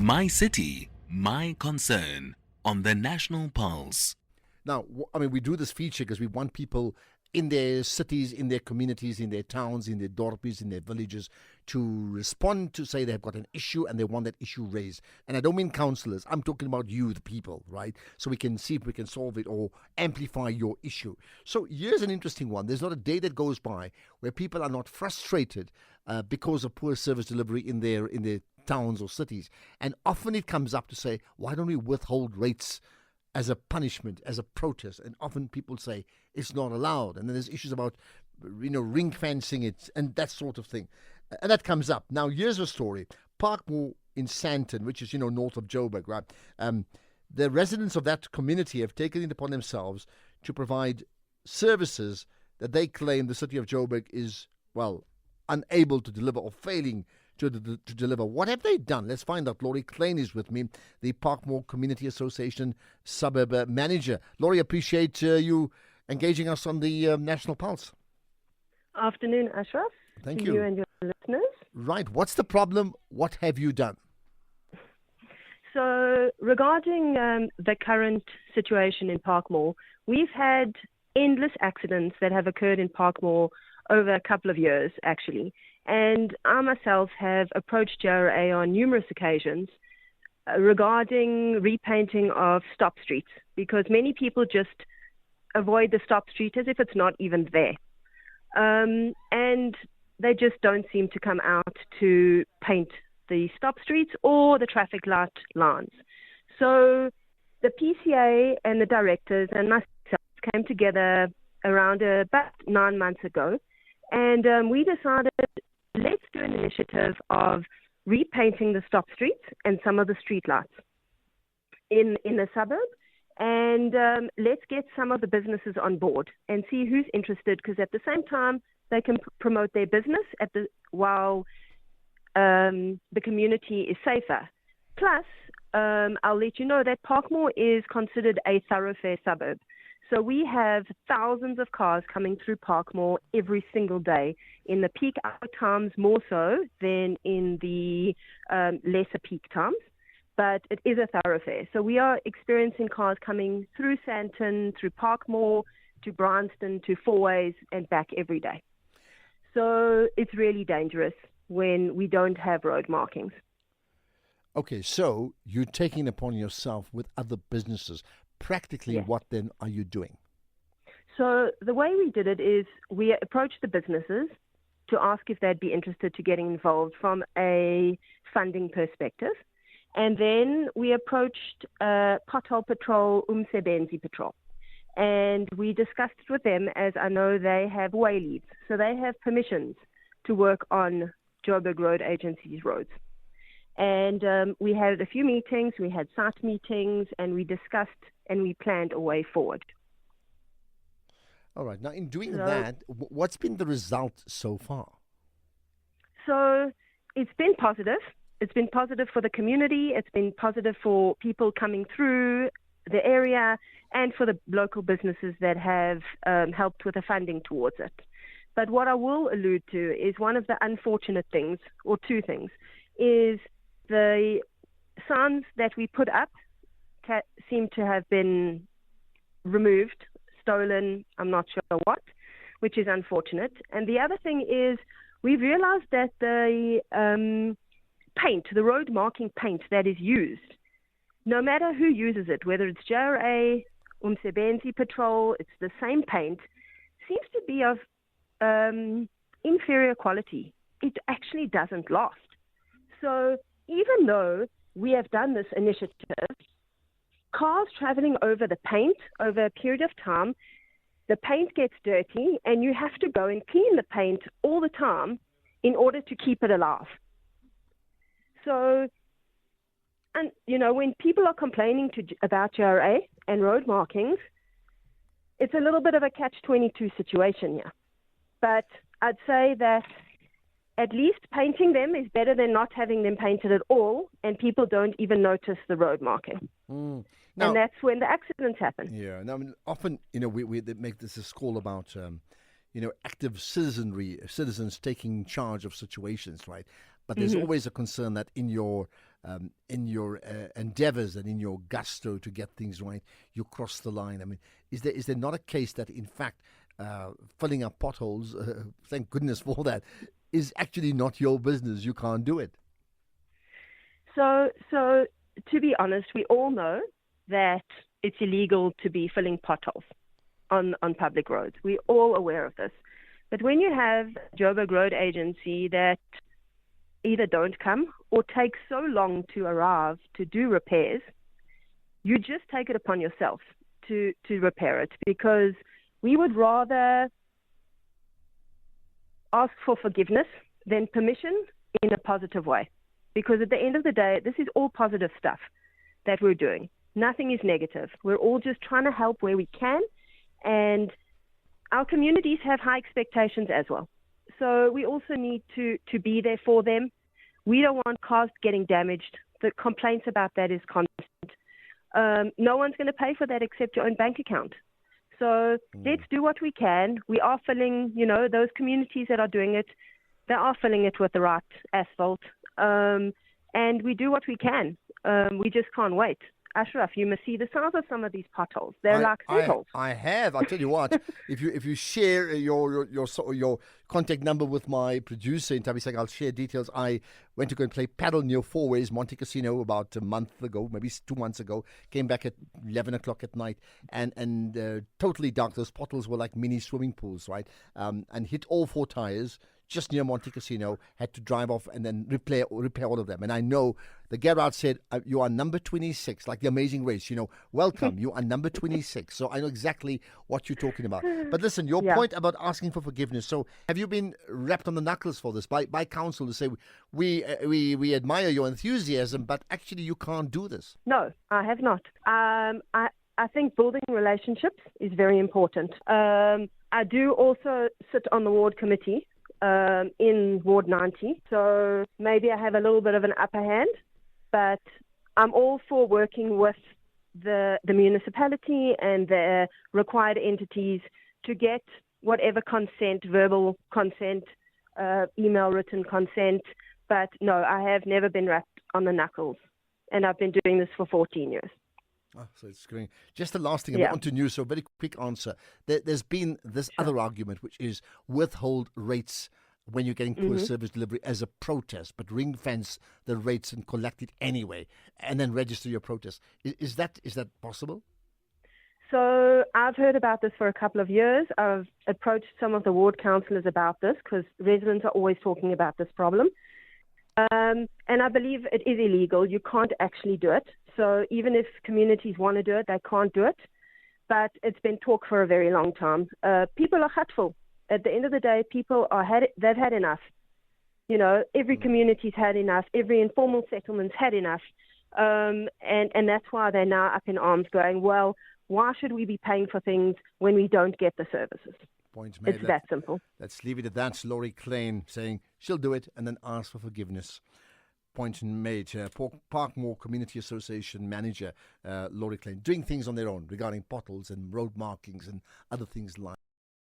My City, My Concern on the National Pulse. Now, we do this feature because we want people in their cities, in their communities, in their towns, in their dorpies, in their villages to respond to say they've got an issue and they want that issue raised. And I don't mean councillors. I'm talking about you, the people, right? So we can see if we can solve it or amplify your issue. So here's an interesting one. There's not a day that goes by where people are not frustrated because of poor service delivery in their towns or cities. And often it comes up to say, why don't we withhold rates as a punishment, as a protest? And often people say it's not allowed. And then there's issues about, ring fencing it and that sort of thing. And that comes up. Now, here's a story. Parkmore in Sandton, which is, north of Joburg, right? The residents of that community have taken it upon themselves to provide services that they claim the city of Joburg is, unable to deliver or failing to deliver. What have they done? Let's find out. Lori Klein is with me, the Parkmore Community Association Suburb Manager. Lori, appreciate you engaging us on the National Pulse. Afternoon, Ashraf. Thank to you. You and your listeners. Right. What's the problem? What have you done? So regarding the current situation in Parkmore, we've had endless accidents that have occurred in Parkmore over a couple of years, actually. And I myself have approached JRA on numerous occasions regarding repainting of stop streets, because many people just avoid the stop street as if it's not even there. And they just don't seem to come out to paint the stop streets or the traffic light lines. So the PCA and the directors and myself came together around about 9 months ago, and we decided, let's do an initiative of repainting the stop streets and some of the street lights in the suburb, and let's get some of the businesses on board and see who's interested, because at the same time they can promote their business while the community is safer. Plus, I'll let you know that Parkmore is considered a thoroughfare suburb. So we have thousands of cars coming through Parkmore every single day, in the peak hour times more so than in the lesser peak times. But it is a thoroughfare. So we are experiencing cars coming through Sandton, through Parkmore, to Bryanston, to Fourways and back every day. So it's really dangerous when we don't have road markings. Okay, so you're taking upon yourself with other businesses. Practically, Yes. What then are you doing? So the way we did it is we approached the businesses to ask if they'd be interested to getting involved from a funding perspective. And then we approached Pothole Patrol, Umsebenzi Patrol. And we discussed it with them, as I know they have way leads. So they have permissions to work on Joburg Road Agency's roads. And we had a few meetings, we had site meetings, and we discussed and we planned a way forward. All right. Now, in doing that, what's been the result so far? So it's been positive. It's been positive for the community. It's been positive for people coming through the area and for the local businesses that have helped with the funding towards it. But what I will allude to is one of the unfortunate things, or two things, is the signs that we put up seem to have been removed, stolen, I'm not sure what, which is unfortunate. And the other thing is we've realized that the paint, the road marking paint that is used, no matter who uses it, whether it's JRA, Umsebenzi Patrol, it's the same paint, seems to be of inferior quality. It actually doesn't last. So even though we have done this initiative, cars traveling over the paint over a period of time, the paint gets dirty and you have to go and clean the paint all the time in order to keep it alive. So, and when people are complaining about JRA and road markings, it's a little bit of a catch-22 situation here. But I'd say that at least painting them is better than not having them painted at all, and people don't even notice the road marking. Now, and that's when the accidents happen. Yeah. Now, often, we make this a call about, active citizens taking charge of situations, right? But there's always a concern that in your in your endeavours and in your gusto to get things right, you cross the line. I mean, is there not a case that, in fact, filling up potholes, thank goodness for that, is actually not your business? You can't do it. So to be honest, we all know that it's illegal to be filling potholes on public roads. We're all aware of this. But when you have Joburg Road Agency that either don't come or take so long to arrive to do repairs, you just take it upon yourself to repair it, because we would rather ask for forgiveness than permission in a positive way. Because at the end of the day, this is all positive stuff that we're doing. Nothing is negative. We're all just trying to help where we can, and our communities have high expectations as well. So we also need to be there for them. We don't want cars getting damaged. The complaints about that is constant. No one's going to pay for that except your own bank account. So let's do what we can. We are filling, those communities that are doing it, they are filling it with the right asphalt. And we do what we can. We just can't wait. Ashraf, you must see the size of some of these potholes. They're like sinkholes. I have. I'll tell you what. if you share your contact number with my producer in Tabisek, I'll share details. I went to go and play paddle near Four Ways Monte Casino about a month ago, maybe 2 months ago. Came back at 11 o'clock at night, and totally dark. Those potholes were like mini swimming pools, right? And hit all 4 tires. Just near Monte Casino, had to drive off and then repair all of them. And I know the garage said, you are number 26, like the Amazing Race, welcome, you are number 26. So I know exactly what you're talking about. But listen, your point about asking for forgiveness. So have you been wrapped on the knuckles for this by council to say, we admire your enthusiasm, but actually you can't do this? No, I have not. I think building relationships is very important. I do also sit on the ward committee in Ward 90. So maybe I have a little bit of an upper hand, but I'm all for working with the municipality and the required entities to get whatever consent, verbal consent, email written consent. But no, I have never been wrapped on the knuckles, and I've been doing this for 14 years. Oh, so it's going. Just the last thing, I'm on to news, so a very quick answer. There's been this other argument, which is withhold rates when you're getting poor service delivery as a protest, but ring fence the rates and collect it anyway, and then register your protest. Is that possible? So I've heard about this for a couple of years. I've approached some of the ward councillors about this because residents are always talking about this problem. And I believe it is illegal. You can't actually do it. So even if communities want to do it, they can't do it. But it's been talk for a very long time. People are hurtful. At the end of the day, they've had enough. Every community's had enough. Every informal settlement's had enough. And that's why they're now up in arms going, well, why should we be paying for things when we don't get the services? Point made. It's that simple. Let's leave it at that. Lori Klein saying she'll do it and then ask for forgiveness. Point made. Parkmore Community Association manager Lori Klein doing things on their own regarding potholes and road markings and other things like